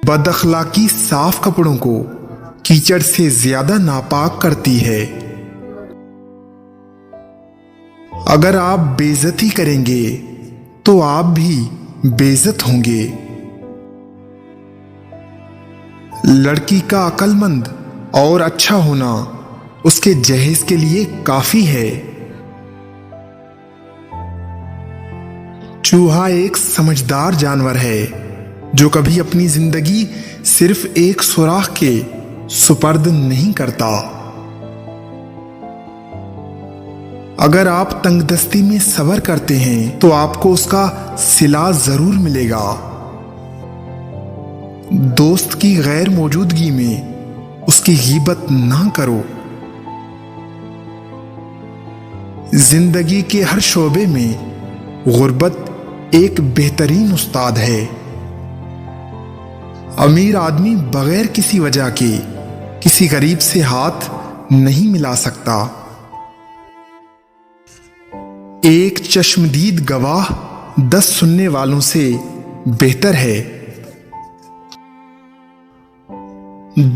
بد اخلاقی صاف کپڑوں کو کیچڑ سے زیادہ ناپاک کرتی ہے۔ اگر آپ بے عزتی کریں گے تو آپ بھی بے عزت ہوں گے۔ لڑکی کا عقل مند اور اچھا ہونا اس کے جہیز کے لیے کافی ہے۔ چوہا ایک سمجھدار جانور ہے جو کبھی اپنی زندگی صرف ایک سوراخ کے سپرد نہیں کرتا۔ اگر آپ تنگ دستی میں صبر کرتے ہیں تو آپ کو اس کا صلہ ضرور ملے گا۔ دوست کی غیر موجودگی میں اس کی غیبت نہ کرو۔ زندگی کے ہر شعبے میں غربت ایک بہترین استاد ہے۔ امیر آدمی بغیر کسی وجہ کے کسی غریب سے ہاتھ نہیں ملا سکتا۔ ایک چشمدید گواہ 10 سننے والوں سے بہتر ہے۔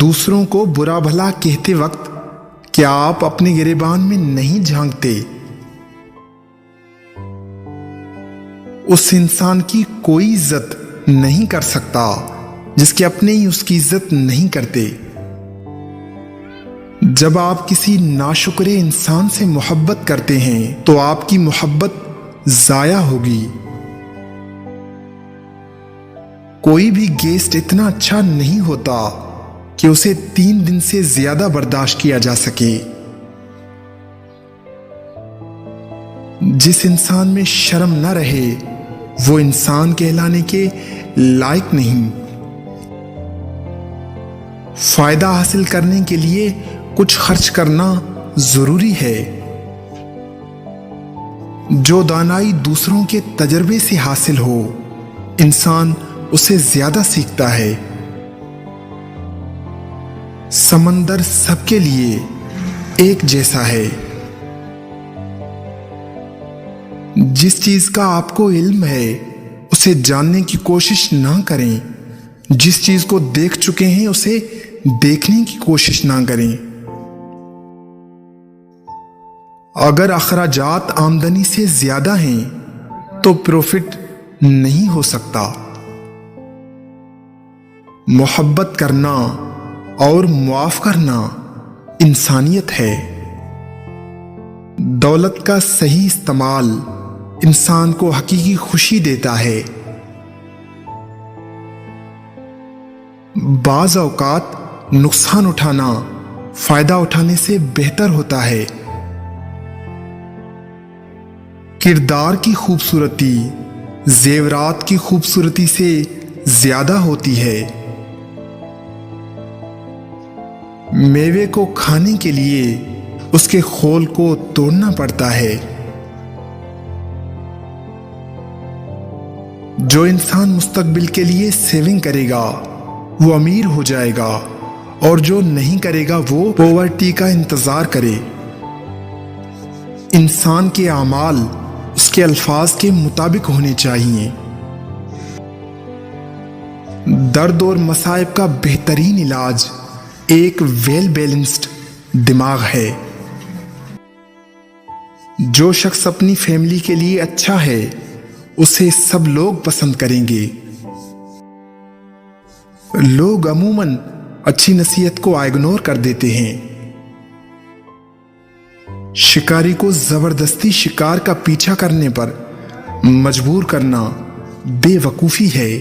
دوسروں کو برا بھلا کہتے وقت کیا آپ اپنے گریبان میں نہیں جھانکتے؟ اس انسان کی کوئی عزت نہیں کر سکتا جس کے اپنے ہی اس کی عزت نہیں کرتے۔ جب آپ کسی ناشکرے انسان سے محبت کرتے ہیں تو آپ کی محبت ضائع ہوگی۔ کوئی بھی گیسٹ اتنا اچھا نہیں ہوتا کہ اسے 3 دن سے زیادہ برداشت کیا جا سکے۔ جس انسان میں شرم نہ رہے وہ انسان کہلانے کے لائق نہیں۔ فائدہ حاصل کرنے کے لیے کچھ خرچ کرنا ضروری ہے۔ جو دانائی دوسروں کے تجربے سے حاصل ہو انسان اسے زیادہ سیکھتا ہے۔ سمندر سب کے لیے ایک جیسا ہے۔ جس چیز کا آپ کو علم ہے اسے جاننے کی کوشش نہ کریں۔ جس چیز کو دیکھ چکے ہیں اسے دیکھنے کی کوشش نہ کریں۔ اگر اخراجات آمدنی سے زیادہ ہیں تو پروفٹ نہیں ہو سکتا۔ محبت کرنا اور معاف کرنا انسانیت ہے۔ دولت کا صحیح استعمال انسان کو حقیقی خوشی دیتا ہے۔ بعض اوقات نقصان اٹھانا فائدہ اٹھانے سے بہتر ہوتا ہے۔ کردار کی خوبصورتی زیورات کی خوبصورتی سے زیادہ ہوتی ہے۔ میوے کو کھانے کے لیے اس کے خول کو توڑنا پڑتا ہے۔ جو انسان مستقبل کے لیے سیونگ کرے گا وہ امیر ہو جائے گا اور جو نہیں کرے گا وہ پاورٹی کا انتظار کرے۔ انسان کے اعمال اس کے الفاظ کے مطابق ہونے چاہیے۔ درد اور مصائب کا بہترین علاج ایک ویل بیلنسڈ دماغ ہے۔ جو شخص اپنی فیملی کے لیے اچھا ہے اسے سب لوگ پسند کریں گے۔ لوگ عموماً اچھی نصیحت کو اگنور کر دیتے ہیں۔ شکاری کو زبردستی شکار کا پیچھا کرنے پر مجبور کرنا بے وقوفی ہے۔